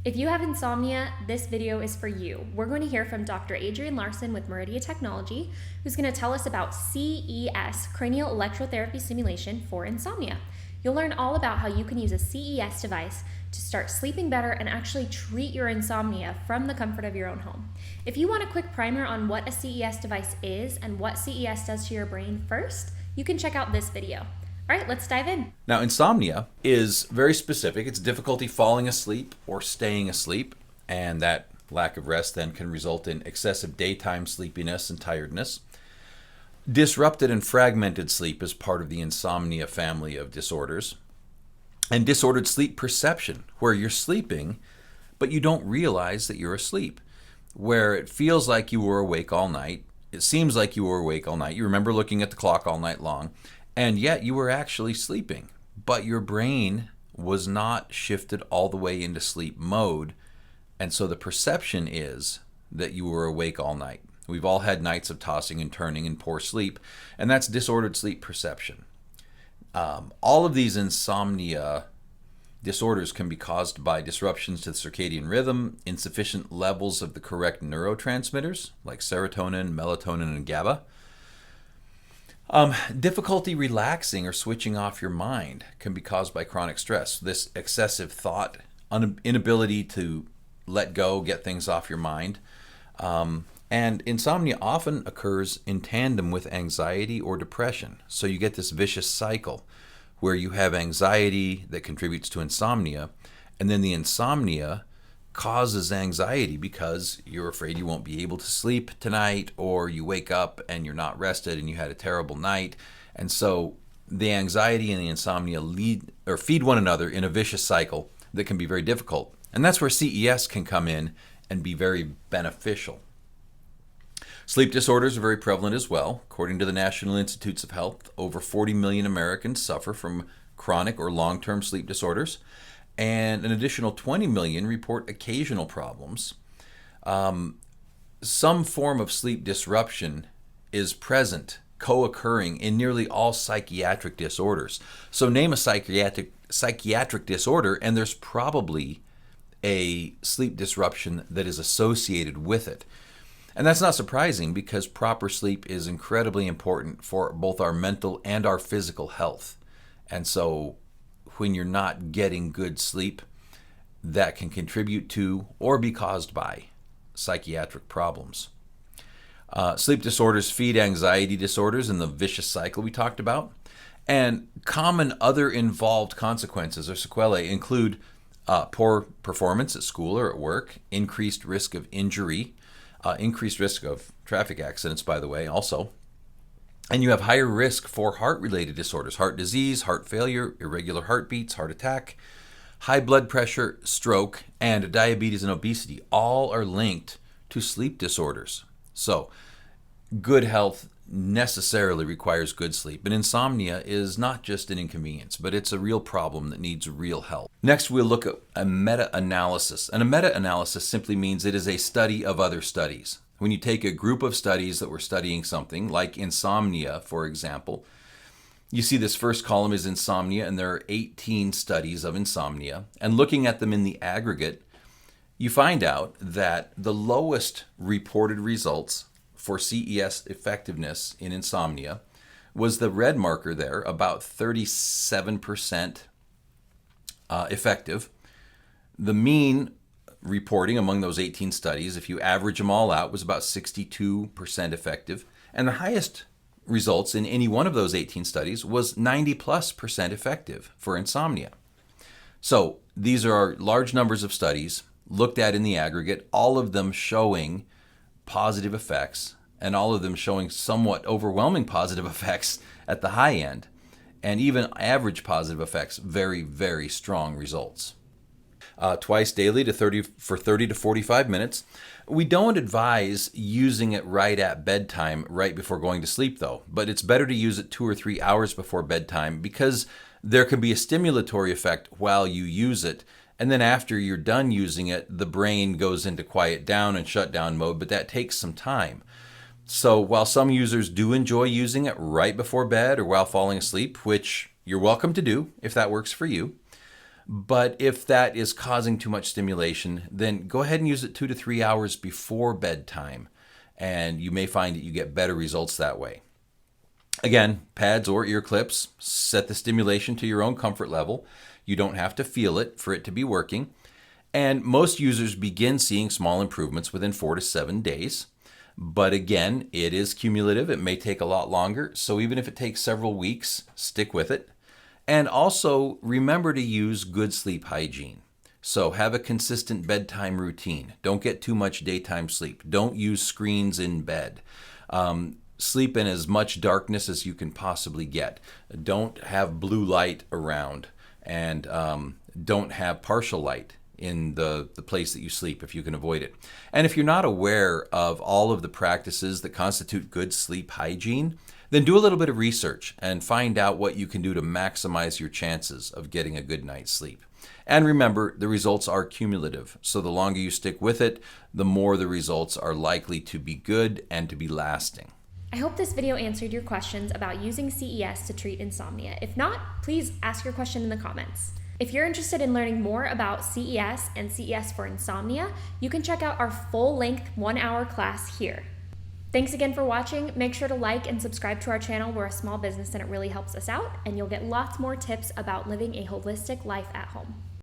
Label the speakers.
Speaker 1: If you have insomnia, this video is for you. We're going to hear from Dr. Adrienne Larson with Meridia Technology, who's going to tell us about CES, cranial electrotherapy stimulation for insomnia. You'll learn all about how you can use a CES device to start sleeping better and actually treat your insomnia from the comfort of your own home. If you want a quick primer on what a CES device is and what CES does to your brain first, you can check out this video. All right, let's dive in.
Speaker 2: Now, insomnia is very specific. It's difficulty falling asleep or staying asleep, and that lack of rest then can result in excessive daytime sleepiness and tiredness. Disrupted and fragmented sleep is part of the insomnia family of disorders. And disordered sleep perception, where you're sleeping, but you don't realize that you're asleep, where it feels like you were awake all night. It seems like you were awake all night. You remember looking at the clock all night long. And yet you were actually sleeping, but your brain was not shifted all the way into sleep mode. And so the perception is that you were awake all night. We've all had nights of tossing and turning and poor sleep, and that's disordered sleep perception. All of these insomnia disorders can be caused by disruptions to the circadian rhythm, insufficient levels of the correct neurotransmitters like serotonin, melatonin, and GABA. Difficulty relaxing or switching off your mind can be caused by chronic stress. This excessive thought, inability to let go, get things off your mind. And insomnia often occurs in tandem with anxiety or depression. So you get this vicious cycle where you have anxiety that contributes to insomnia, and then the insomnia causes anxiety because you're afraid you won't be able to sleep tonight, or you wake up and you're not rested and you had a terrible night. And so the anxiety and the insomnia feed one another in a vicious cycle that can be very difficult. And that's where CES can come in and be very beneficial. Sleep disorders are very prevalent as well. According to the National Institutes of Health, over 40 million Americans suffer from chronic or long-term sleep disorders, and an additional 20 million report occasional problems. Some form of sleep disruption is present, co-occurring in nearly all psychiatric disorders. So name a psychiatric disorder, and there's probably a sleep disruption that is associated with it. And that's not surprising because proper sleep is incredibly important for both our mental and our physical health. And so when you're not getting good sleep, that can contribute to or be caused by psychiatric problems. Sleep disorders feed anxiety disorders in the vicious cycle we talked about. And common other involved consequences or sequelae include poor performance at school or at work, increased risk of injury, increased risk of traffic accidents, by the way, also. And you have higher risk for heart-related disorders, heart disease, heart failure, irregular heartbeats, heart attack, high blood pressure, stroke, and diabetes and obesity. All are linked to sleep disorders. So good health necessarily requires good sleep. And insomnia is not just an inconvenience, but it's a real problem that needs real help. Next, we'll look at a meta-analysis. And a meta-analysis simply means it is a study of other studies. When you take a group of studies that were studying something, like insomnia, for example, you see this first column is insomnia, and there are 18 studies of insomnia. And looking at them in the aggregate, you find out that the lowest reported results for CES effectiveness in insomnia was the red marker there, about 37% effective. The mean reporting among those 18 studies, if you average them all out, was about 62% effective. And the highest results in any one of those 18 studies was 90+% effective for insomnia. So these are large numbers of studies looked at in the aggregate, all of them showing positive effects, and all of them showing somewhat overwhelming positive effects at the high end, and even average positive effects, very, very strong results. Twice daily for 30 to 45 minutes. We don't advise using it right at bedtime, right before going to sleep though, but it's better to use it 2 or 3 hours before bedtime because there can be a stimulatory effect while you use it. And then after you're done using it, the brain goes into quiet down and shut down mode, but that takes some time. So while some users do enjoy using it right before bed or while falling asleep, which you're welcome to do if that works for you, But if that is causing too much stimulation, then go ahead and use it 2 to 3 hours before bedtime, and you may find that you get better results that way. Again, pads or ear clips, set the stimulation to your own comfort level. You don't have to feel it for it to be working. And most users begin seeing small improvements within 4 to 7 days. But again, it is cumulative. It may take a lot longer. So even if it takes several weeks, stick with it. And also remember to use good sleep hygiene. So have a consistent bedtime routine. Don't get too much daytime sleep. Don't use screens in bed. Sleep in as much darkness as you can possibly get. Don't have blue light around, and don't have partial light in the place that you sleep if you can avoid it. And if you're not aware of all of the practices that constitute good sleep hygiene, then do a little bit of research and find out what you can do to maximize your chances of getting a good night's sleep. And remember, the results are cumulative, so the longer you stick with it, the more the results are likely to be good and to be lasting.
Speaker 1: I hope this video answered your questions about using CES to treat insomnia. If not, please ask your question in the comments. If you're interested in learning more about CES and CES for insomnia, you can check out our full-length 1-hour class here. Thanks again for watching. Make sure to like and subscribe to our channel. We're a small business and it really helps us out, and you'll get lots more tips about living a holistic life at home.